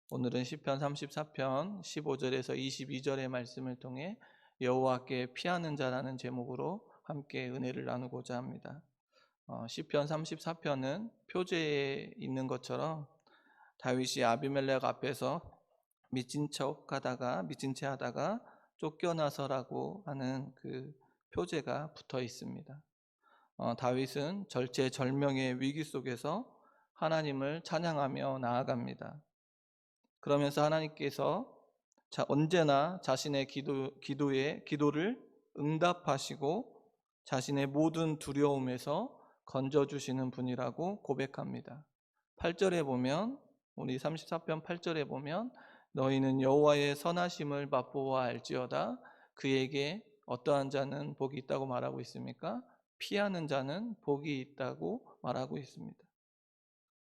오늘은 시편 34편 15절에서 22절의 말씀을 통해 여호와께 피하는 자라는 제목으로 함께 은혜를 나누고자 합니다. 시편 34편은 표제에 있는 것처럼 다윗이 아비멜렉 앞에서 미친 채 하다가 쫓겨나서라고 하는 그 표제가 붙어 있습니다. 다윗은 절체절명의 위기 속에서 하나님을 찬양하며 나아갑니다. 그러면서 하나님께서 언제나 자신의 기도를 응답하시고 자신의 모든 두려움에서 건져주시는 분이라고 고백합니다. 8절에 보면, 우리 34편 8절에 보면, 너희는 여호와의 선하심을 맛보아 알지어다. 그에게 어떠한 자는 복이 있다고 말하고 있습니까? 피하는 자는 복이 있다고 말하고 있습니다.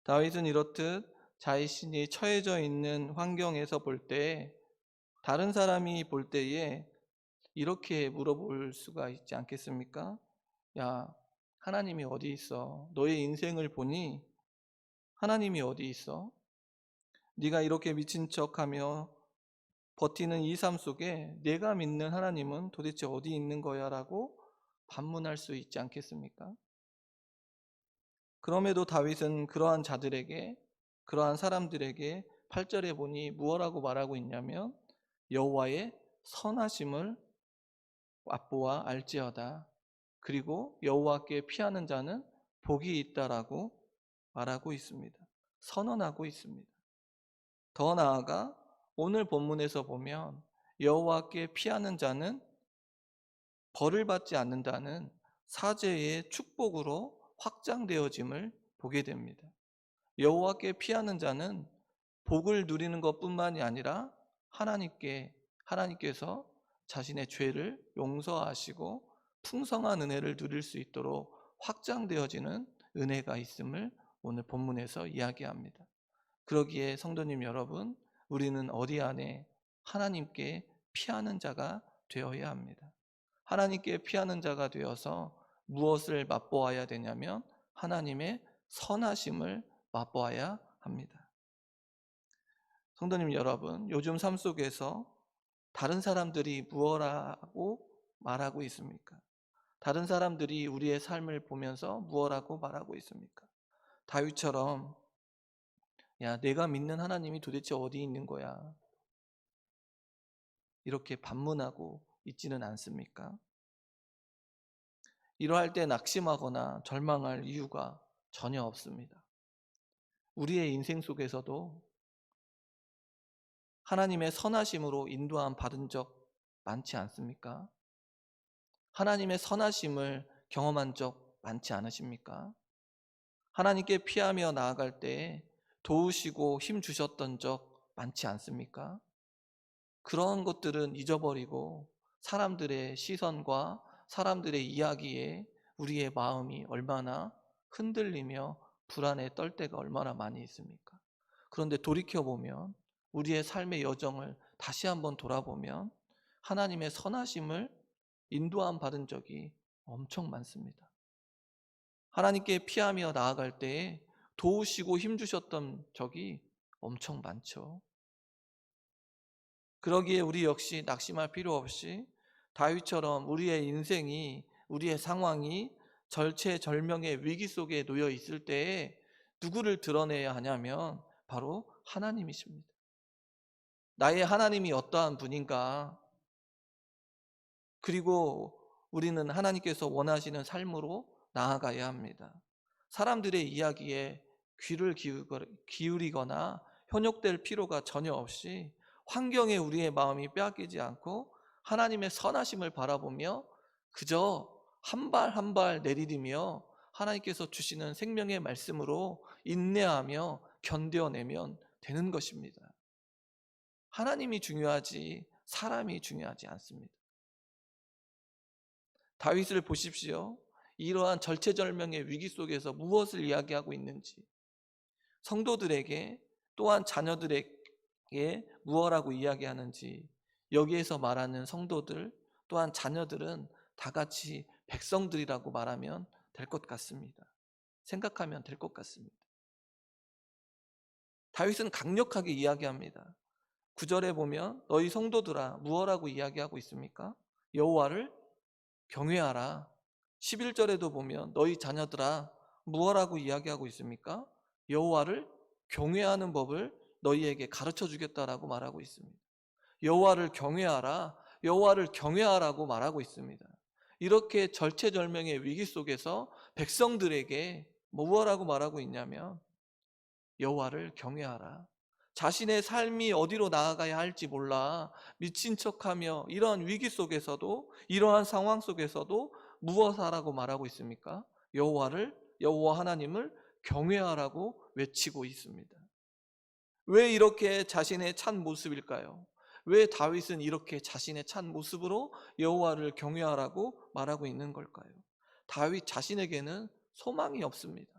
다윗은 이렇듯 자신이 처해져 있는 환경에서 볼 때, 다른 사람이 볼 때에 이렇게 물어볼 수가 있지 않겠습니까? 야, 하나님이 어디 있어? 너의 인생을 보니 하나님이 어디 있어? 네가 이렇게 미친 척하며 버티는 이 삶 속에 내가 믿는 하나님은 도대체 어디 있는 거야? 라고 반문할 수 있지 않겠습니까? 그럼에도 다윗은 그러한 사람들에게 8절에 보니 무엇라고 말하고 있냐면, 여호와의 선하심을 맛보아 알지어다. 그리고 여호와께 피하는 자는 복이 있다라고 말하고 있습니다. 선언하고 있습니다. 더 나아가 오늘 본문에서 보면 여호와께 피하는 자는 벌을 받지 않는다는 사제의 축복으로 확장되어짐을 보게 됩니다. 여호와께 피하는 자는 복을 누리는 것뿐만이 아니라 하나님께서 자신의 죄를 용서하시고 풍성한 은혜를 누릴 수 있도록 확장되어지는 은혜가 있음을 오늘 본문에서 이야기합니다. 그러기에 성도님 여러분, 우리는 어디 안에 하나님께 피하는 자가 되어야 합니다. 하나님께 피하는 자가 되어서 무엇을 맛보아야 되냐면 하나님의 선하심을 맛보아야 합니다. 성도님 여러분, 요즘 삶 속에서 다른 사람들이 무엇라고 말하고 있습니까? 다른 사람들이 우리의 삶을 보면서 무엇라고 말하고 있습니까? 다윗처럼, 야, 내가 믿는 하나님이 도대체 어디 있는 거야? 이렇게 반문하고 있지는 않습니까? 이러할 때 낙심하거나 절망할 이유가 전혀 없습니다. 우리의 인생 속에서도 하나님의 선하심으로 인도함 받은 적 많지 않습니까? 하나님의 선하심을 경험한 적 많지 않으십니까? 하나님께 피하며 나아갈 때 도우시고 힘 주셨던 적 많지 않습니까? 그런 것들은 잊어버리고 사람들의 시선과 사람들의 이야기에 우리의 마음이 얼마나 흔들리며 불안에 떨 때가 얼마나 많이 있습니까? 그런데 돌이켜보면, 우리의 삶의 여정을 다시 한번 돌아보면 하나님의 선하심을 인도함 받은 적이 엄청 많습니다. 하나님께 피하며 나아갈 때에 도우시고 힘주셨던 적이 엄청 많죠. 그러기에 우리 역시 낙심할 필요 없이 다윗처럼 우리의 인생이, 우리의 상황이 절체절명의 위기 속에 놓여 있을 때에 누구를 드러내야 하냐면 바로 하나님이십니다. 나의 하나님이 어떠한 분인가, 그리고 우리는 하나님께서 원하시는 삶으로 나아가야 합니다. 사람들의 이야기에 귀를 기울이거나 현혹될 필요가 전혀 없이 환경에 우리의 마음이 빼앗기지 않고 하나님의 선하심을 바라보며 그저 한 발 한 발 내디디며 하나님께서 주시는 생명의 말씀으로 인내하며 견뎌내면 되는 것입니다. 하나님이 중요하지 사람이 중요하지 않습니다. 다윗을 보십시오. 이러한 절체절명의 위기 속에서 무엇을 이야기하고 있는지, 성도들에게 또한 자녀들에게 무엇라고 이야기하는지, 여기에서 말하는 성도들 또한 자녀들은 다 같이 백성들이라고 말하면 될 것 같습니다. 생각하면 될 것 같습니다. 다윗은 강력하게 이야기합니다. 9절에 보면 너희 성도들아 무엇라고 이야기하고 있습니까? 여호와를 경외하라. 11절에도 보면 너희 자녀들아 무엇라고 이야기하고 있습니까? 여호와를 경외하는 법을 너희에게 가르쳐 주겠다라고 말하고 있습니다. 여호와를 경외하라. 여호와를 경외하라고 말하고 있습니다. 이렇게 절체절명의 위기 속에서 백성들에게 무엇라고 말하고 있냐면 여호와를 경외하라. 자신의 삶이 어디로 나아가야 할지 몰라 미친 척하며 이러한 위기 속에서도, 이러한 상황 속에서도 무엇하라고 말하고 있습니까? 여호와 하나님을 경외하라고 외치고 있습니다. 왜 이렇게 자신의 참 모습일까요? 왜 다윗은 이렇게 자신의 참 모습으로 여호와를 경외하라고 말하고 있는 걸까요? 다윗 자신에게는 소망이 없습니다.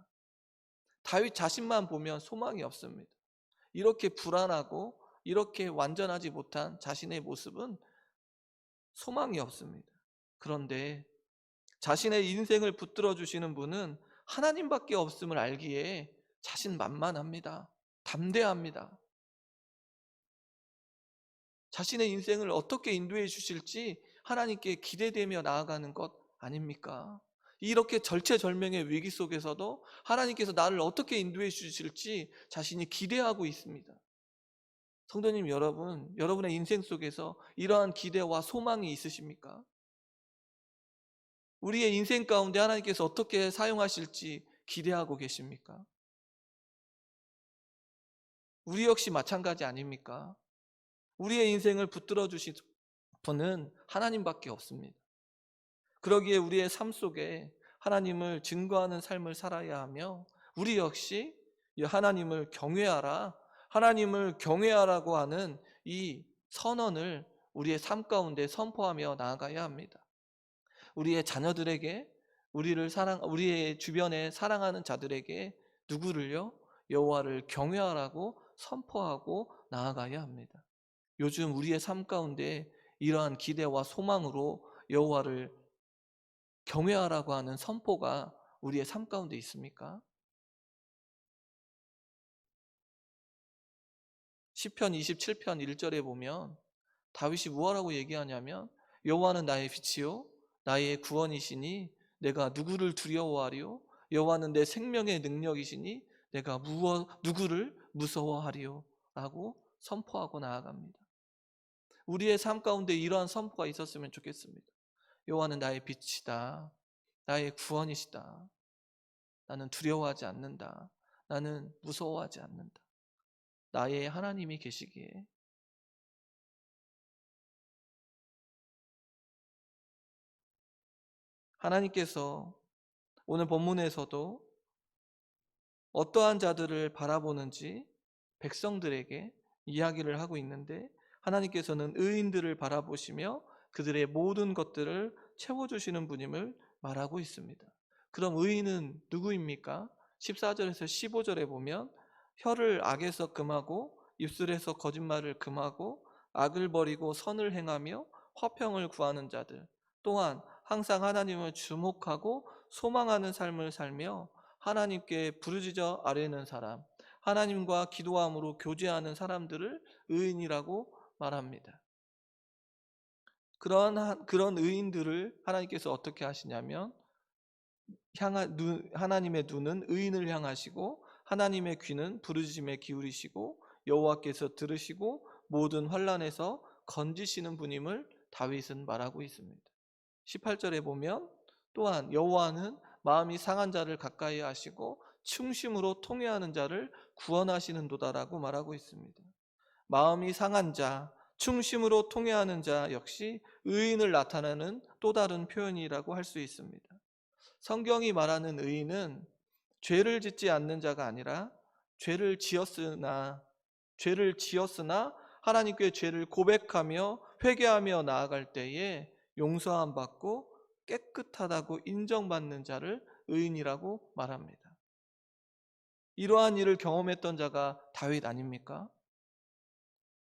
다윗 자신만 보면 소망이 없습니다. 이렇게 불안하고 이렇게 완전하지 못한 자신의 모습은 소망이 없습니다. 그런데 자신의 인생을 붙들어 주시는 분은 하나님밖에 없음을 알기에 자신만만합니다. 담대합니다. 자신의 인생을 어떻게 인도해 주실지 하나님께 기대되며 나아가는 것 아닙니까? 이렇게 절체절명의 위기 속에서도 하나님께서 나를 어떻게 인도해 주실지 자신이 기대하고 있습니다. 성도님 여러분, 여러분의 인생 속에서 이러한 기대와 소망이 있으십니까? 우리의 인생 가운데 하나님께서 어떻게 사용하실지 기대하고 계십니까? 우리 역시 마찬가지 아닙니까? 우리의 인생을 붙들어 주실 분은 하나님밖에 없습니다. 그러기에 우리의 삶 속에 하나님을 증거하는 삶을 살아야 하며 우리 역시 하나님을 경외하라, 하나님을 경외하라고 하는 이 선언을 우리의 삶 가운데 선포하며 나아가야 합니다. 우리의 자녀들에게, 우리의 주변에 사랑하는 자들에게 누구를요? 여호와를 경외하라고 선포하고 나아가야 합니다. 요즘 우리의 삶 가운데 이러한 기대와 소망으로 여호와를 경외하라고 하는 선포가 우리의 삶 가운데 있습니까? 시편 27편 1절에 보면 다윗이 무엇라고 얘기하냐면 여호와는 나의 빛이요 나의 구원이시니 내가 누구를 두려워하리요? 여호와는 내 생명의 능력이시니 내가 누구를 무서워하리요? 라고 선포하고 나아갑니다. 우리의 삶 가운데 이러한 선포가 있었으면 좋겠습니다. 여호와는 나의 빛이다. 나의 구원이시다. 나는 두려워하지 않는다. 나는 무서워하지 않는다. 나의 하나님이 계시기에. 하나님께서 오늘 본문에서도 어떠한 자들을 바라보는지 백성들에게 이야기를 하고 있는데 하나님께서는 의인들을 바라보시며 그들의 모든 것들을 채워주시는 분임을 말하고 있습니다. 그럼 의인은 누구입니까? 14절에서 15절에 보면 혀를 악에서 금하고 입술에서 거짓말을 금하고 악을 버리고 선을 행하며 화평을 구하는 자들, 또한 항상 하나님을 주목하고 소망하는 삶을 살며 하나님께 부르짖어 아뢰는 사람, 하나님과 기도함으로 교제하는 사람들을 의인이라고 말합니다. 그런 의인들을 하나님께서 어떻게 하시냐면 하나님의 눈은 의인을 향하시고 하나님의 귀는 부르짖음에 기울이시고 여호와께서 들으시고 모든 환난에서 건지시는 분임을 다윗은 말하고 있습니다. 18절에 보면 또한 여호와는 마음이 상한 자를 가까이 하시고 충심으로 통회하는 자를 구원하시는도다라고 말하고 있습니다. 마음이 상한 자, 충심으로 통회하는 자 역시 의인을 나타내는 또 다른 표현이라고 할 수 있습니다. 성경이 말하는 의인은 죄를 짓지 않는 자가 아니라 죄를 지었으나 하나님께 죄를 고백하며 회개하며 나아갈 때에 용서함 받고 깨끗하다고 인정받는 자를 의인이라고 말합니다. 이러한 일을 경험했던 자가 다윗 아닙니까?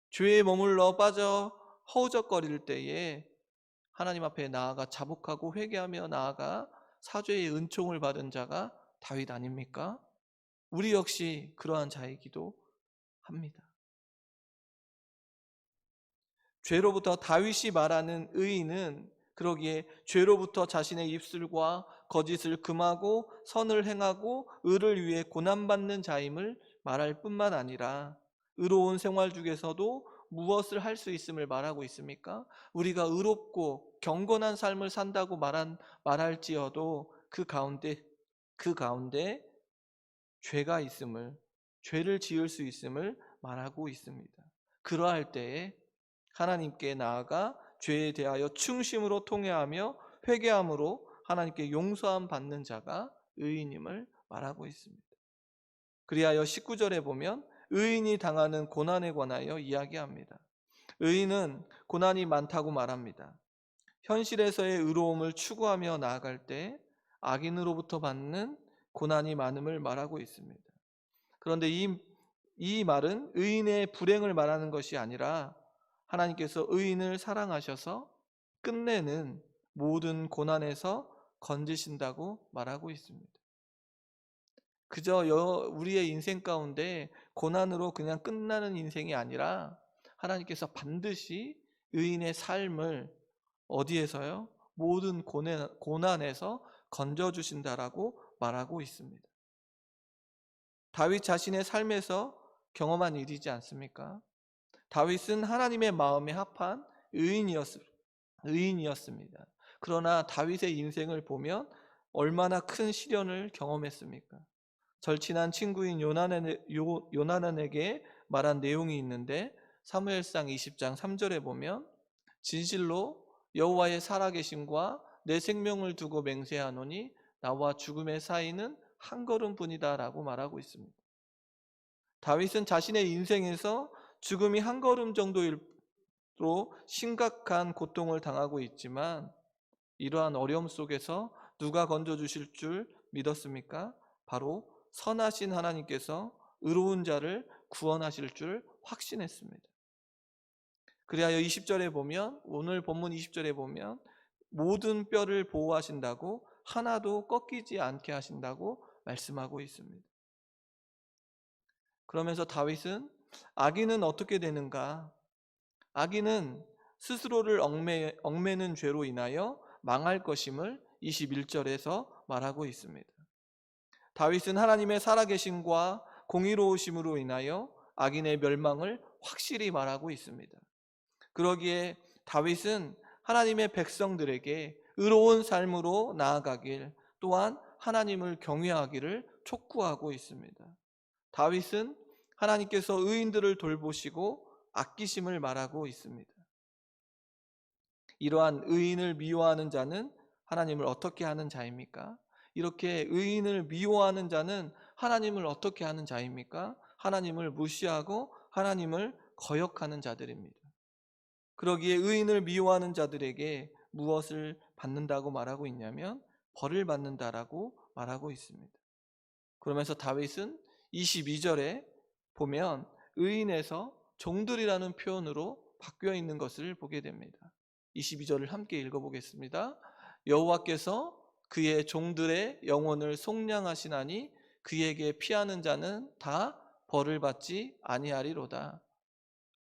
죄에 머물러 빠져 허우적거릴 때에 하나님 앞에 나아가 자복하고 회개하며 나아가 사죄의 은총을 받은 자가 다윗 아닙니까? 우리 역시 그러한 자이기도 합니다. 죄로부터 다윗이 말하는 의인은 그러기에 죄로부터 자신의 입술과 거짓을 금하고 선을 행하고 의를 위해 고난받는 자임을 말할 뿐만 아니라 의로운 생활 중에서도 무엇을 할 수 있음을 말하고 있습니까? 우리가 의롭고 경건한 삶을 산다고 말할지어도 그 가운데 죄가 있음을, 죄를 지을 수 있음을 말하고 있습니다. 그러할 때에 하나님께 나아가 죄에 대하여 충심으로 통회하며 회개함으로 하나님께 용서함 받는 자가 의인임을 말하고 있습니다. 그리하여 19절에 보면 의인이 당하는 고난에 관하여 이야기합니다. 의인은 고난이 많다고 말합니다. 현실에서의 의로움을 추구하며 나아갈 때 악인으로부터 받는 고난이 많음을 말하고 있습니다. 그런데 이 말은 의인의 불행을 말하는 것이 아니라 하나님께서 의인을 사랑하셔서 끝내는 모든 고난에서 건지신다고 말하고 있습니다. 그저 우리의 인생 가운데 고난으로 그냥 끝나는 인생이 아니라 하나님께서 반드시 의인의 삶을 어디에서요? 모든 고난에서 건져주신다라고 말하고 있습니다. 다윗 자신의 삶에서 경험한 일이지 않습니까? 다윗은 하나님의 마음에 합한 의인이었습니다. 그러나 다윗의 인생을 보면 얼마나 큰 시련을 경험했습니까? 절친한 친구인 요나단에게 말한 내용이 있는데 사무엘상 20장 3절에 보면 진실로 여호와의 살아계심과 내 생명을 두고 맹세하노니 나와 죽음의 사이는 한 걸음뿐이다 라고 말하고 있습니다. 다윗은 자신의 인생에서 죽음이 한 걸음 정도로 심각한 고통을 당하고 있지만 이러한 어려움 속에서 누가 건져주실 줄 믿었습니까? 바로 선하신 하나님께서 의로운 자를 구원하실 줄 확신했습니다. 그리하여 20절에 보면 오늘 본문 20절에 보면 모든 뼈를 보호하신다고 하나도 꺾이지 않게 하신다고 말씀하고 있습니다. 그러면서 다윗은 악인은 어떻게 되는가? 악인은 스스로를 얽매는 죄로 인하여 망할 것임을 21절에서 말하고 있습니다. 다윗은 하나님의 살아계심과 공의로우심으로 인하여 악인의 멸망을 확실히 말하고 있습니다. 그러기에 다윗은 하나님의 백성들에게 의로운 삶으로 나아가길, 또한 하나님을 경외하기를 촉구하고 있습니다. 다윗은 하나님께서 의인들을 돌보시고 아끼심을 말하고 있습니다. 이러한 의인을 미워하는 자는 하나님을 어떻게 하는 자입니까? 이렇게 의인을 미워하는 자는 하나님을 어떻게 하는 자입니까? 하나님을 무시하고 하나님을 거역하는 자들입니다. 그러기에 의인을 미워하는 자들에게 무엇을 받는다고 말하고 있냐면 벌을 받는다라고 말하고 있습니다. 그러면서 다윗은 22절에 보면 의인에서 종들이라는 표현으로 바뀌어 있는 것을 보게 됩니다. 22절을 함께 읽어보겠습니다. 여호와께서 그의 종들의 영혼을 속량하시나니 그에게 피하는 자는 다 벌을 받지 아니하리로다.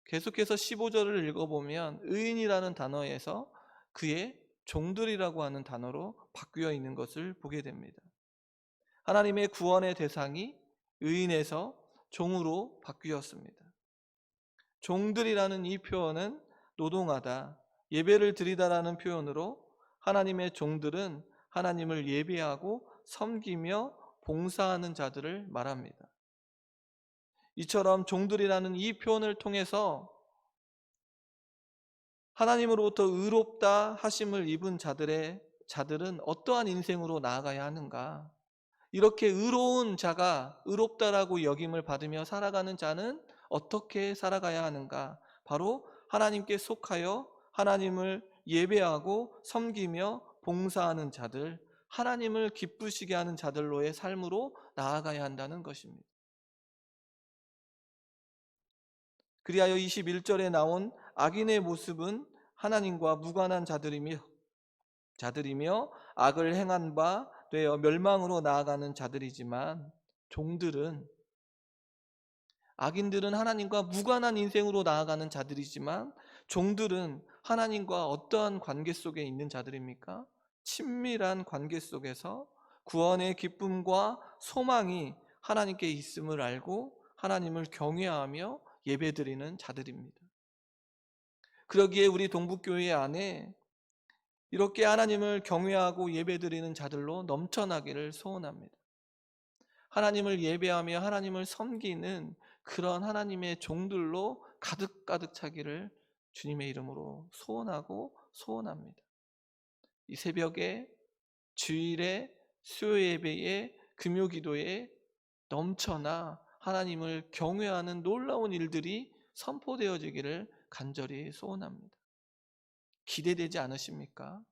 계속해서 15절을 읽어보면 의인이라는 단어에서 그의 종들이라고 하는 단어로 바뀌어 있는 것을 보게 됩니다. 하나님의 구원의 대상이 의인에서 종으로 바뀌었습니다. 종들이라는 이 표현은 노동하다, 예배를 드리다라는 표현으로 하나님의 종들은 하나님을 예배하고 섬기며 봉사하는 자들을 말합니다. 이처럼 종들이라는 이 표현을 통해서 하나님으로부터 의롭다 하심을 입은 자들은 어떠한 인생으로 나아가야 하는가? 이렇게 의로운 자가 의롭다라고 여김을 받으며 살아가는 자는 어떻게 살아가야 하는가? 바로 하나님께 속하여 하나님을 예배하고 섬기며 봉사하는 자들, 하나님을 기쁘시게 하는 자들로의 삶으로 나아가야 한다는 것입니다. 그리하여 21절에 나온 악인의 모습은 하나님과 무관한 자들이며 악을 행한 바 되어 멸망으로 나아가는 자들이지만 종들은 악인들은 하나님과 무관한 인생으로 나아가는 자들이지만 종들은 하나님과 어떠한 관계 속에 있는 자들입니까? 친밀한 관계 속에서 구원의 기쁨과 소망이 하나님께 있음을 알고 하나님을 경외하며 예배드리는 자들입니다. 그러기에 우리 동북교회 안에 이렇게 하나님을 경외하고 예배드리는 자들로 넘쳐나기를 소원합니다. 하나님을 예배하며 하나님을 섬기는 그런 하나님의 종들로 가득가득 차기를 주님의 이름으로 소원하고 소원합니다. 이 새벽에, 주일에, 수요 예배에, 금요 기도에 넘쳐나 하나님을 경외하는 놀라운 일들이 선포되어지기를 간절히 소원합니다. 기대되지 않으십니까?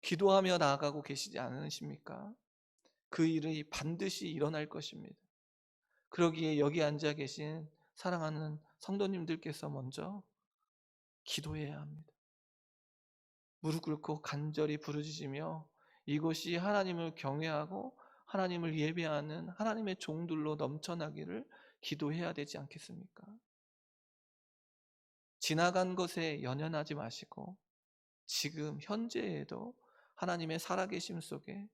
기도하며 나아가고 계시지 않으십니까? 그 일이 반드시 일어날 것입니다. 그러기에 여기 앉아 계신 사랑하는 성도님들께서 먼저 기도해야 합니다. 무릎 꿇고 간절히 부르짖으며 이곳이 하나님을 경외하고 하나님을 예배하는 하나님의 종들로 넘쳐나기를 기도해야 되지 않겠습니까? 지나간 것에 연연하지 마시고 지금 현재에도 하나님의 살아계심 속에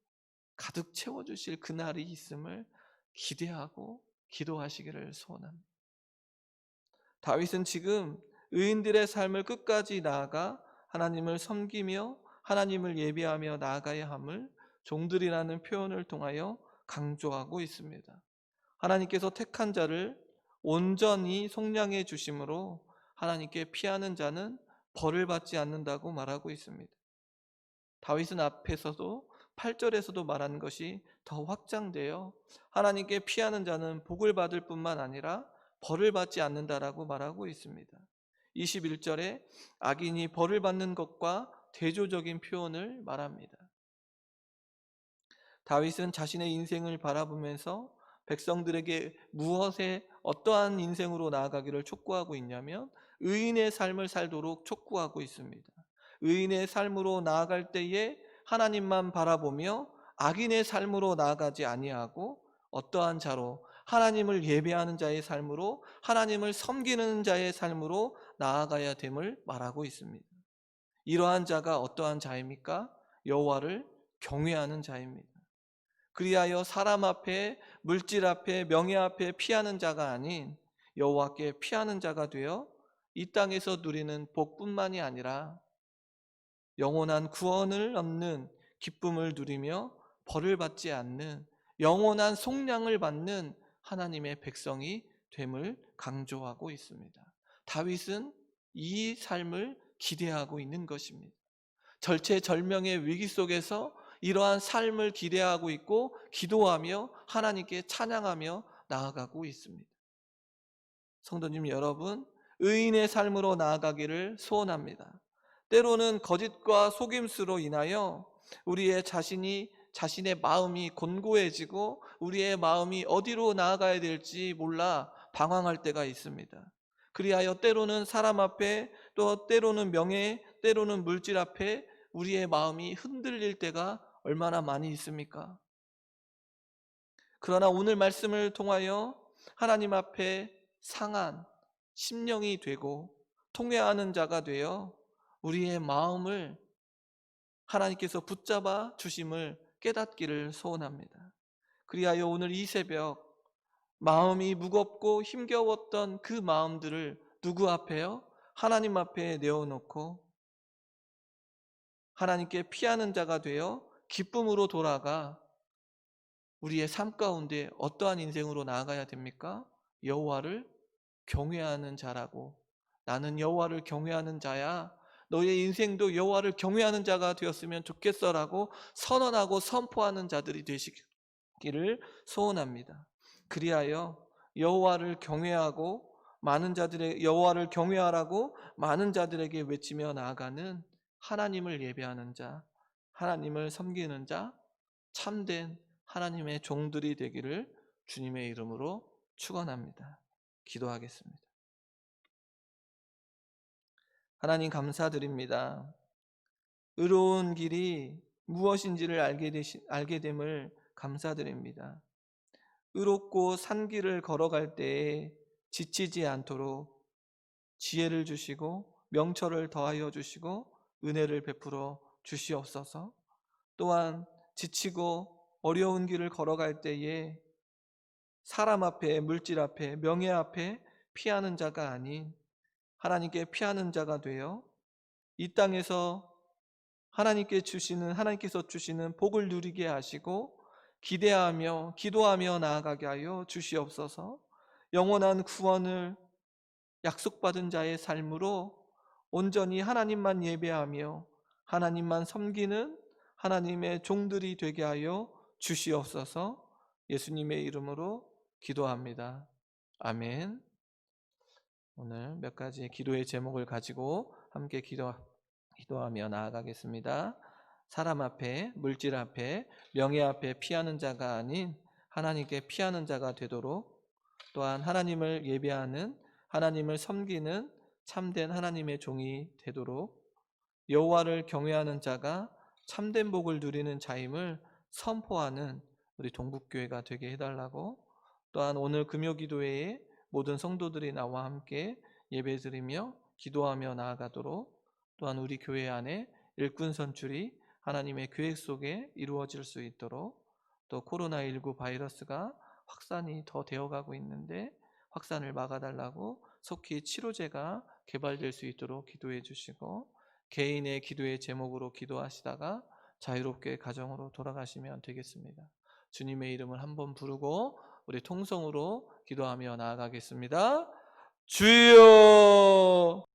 가득 채워주실 그날이 있음을 기대하고 기도하시기를 소원합니다. 다윗은 지금 의인들의 삶을 끝까지 나아가 하나님을 섬기며 하나님을 예배하며 나아가야 함을 종들이라는 표현을 통하여 강조하고 있습니다. 하나님께서 택한 자를 온전히 속량해 주심으로 하나님께 피하는 자는 벌을 받지 않는다고 말하고 있습니다. 다윗은 앞에서도 8절에서도 말한 것이 더 확장되어 하나님께 피하는 자는 복을 받을 뿐만 아니라 벌을 받지 않는다라고 말하고 있습니다. 21절에 악인이 벌을 받는 것과 대조적인 표현을 말합니다. 다윗은 자신의 인생을 바라보면서 백성들에게 무엇에 어떠한 인생으로 나아가기를 촉구하고 있냐면 의인의 삶을 살도록 촉구하고 있습니다. 의인의 삶으로 나아갈 때에 하나님만 바라보며 악인의 삶으로 나아가지 아니하고 어떠한 자로 하나님을 예배하는 자의 삶으로 하나님을 섬기는 자의 삶으로 나아가야 됨을 말하고 있습니다. 이러한 자가 어떠한 자입니까? 여호와를 경외하는 자입니다. 그리하여 사람 앞에, 물질 앞에, 명예 앞에 피하는 자가 아닌 여호와께 피하는 자가 되어 이 땅에서 누리는 복뿐만이 아니라 영원한 구원을 얻는 기쁨을 누리며 벌을 받지 않는 영원한 속량을 받는 하나님의 백성이 됨을 강조하고 있습니다. 다윗은 이 삶을 기대하고 있는 것입니다. 절체절명의 위기 속에서 이러한 삶을 기대하고 있고 기도하며 하나님께 찬양하며 나아가고 있습니다. 성도님 여러분, 의인의 삶으로 나아가기를 소원합니다. 때로는 거짓과 속임수로 인하여 우리의 자신의 마음이 곤고해지고 우리의 마음이 어디로 나아가야 될지 몰라 방황할 때가 있습니다. 그리하여 때로는 사람 앞에, 또 때로는 명예, 때로는 물질 앞에 우리의 마음이 흔들릴 때가 얼마나 많이 있습니까? 그러나 오늘 말씀을 통하여 하나님 앞에 상한 심령이 되고 통회하는 자가 되어 우리의 마음을 하나님께서 붙잡아 주심을 깨닫기를 소원합니다. 그리하여 오늘 이 새벽 마음이 무겁고 힘겨웠던 그 마음들을 누구 앞에요? 하나님 앞에 내어놓고 하나님께 피하는 자가 되어 기쁨으로 돌아가 우리의 삶 가운데 어떠한 인생으로 나아가야 됩니까? 여호와를 경외하는 자라고, 나는 여호와를 경외하는 자야, 너의 인생도 여호와를 경외하는 자가 되었으면 좋겠어라고 선언하고 선포하는 자들이 되시기를 소원합니다. 그리하여 여호와를 경외하고 여호와를 경외하라고 많은 자들에게 외치며 나아가는 하나님을 예배하는 자, 하나님을 섬기는 자, 참된 하나님의 종들이 되기를 주님의 이름으로 축원합니다. 기도하겠습니다. 하나님 감사드립니다. 의로운 길이 무엇인지를 알게 됨을 감사드립니다. 의롭고 산 길을 걸어갈 때에 지치지 않도록 지혜를 주시고 명철을 더하여 주시고 은혜를 베풀어 주시옵소서. 또한 지치고 어려운 길을 걸어갈 때에 사람 앞에, 물질 앞에, 명예 앞에 피하는 자가 아닌 하나님께 피하는 자가 되어 이 땅에서 하나님께서 주시는 복을 누리게 하시고 기대하며 기도하며 나아가게 하여 주시옵소서. 영원한 구원을 약속받은 자의 삶으로 온전히 하나님만 예배하며 하나님만 섬기는 하나님의 종들이 되게 하여 주시옵소서. 예수님의 이름으로 기도합니다. 아멘. 오늘 몇 가지 기도의 제목을 가지고 함께 기도하며 나아가겠습니다. 사람 앞에, 물질 앞에, 명예 앞에 피하는 자가 아닌 하나님께 피하는 자가 되도록, 또한 하나님을 예배하는, 하나님을 섬기는 참된 하나님의 종이 되도록, 여호와를 경외하는 자가 참된 복을 누리는 자임을 선포하는 우리 동북교회가 되게 해달라고, 또한 오늘 금요기도회에 모든 성도들이 나와 함께 예배드리며 기도하며 나아가도록, 또한 우리 교회 안에 일꾼 선출이 하나님의 계획 속에 이루어질 수 있도록, 또 코로나19 바이러스가 확산이 더 되어가고 있는데 확산을 막아달라고 속히 치료제가 개발될 수 있도록 기도해 주시고, 개인의 기도의 제목으로 기도하시다가 자유롭게 가정으로 돌아가시면 되겠습니다. 주님의 이름을 한번 부르고 우리 통성으로 기도하며 나아가겠습니다. 주여!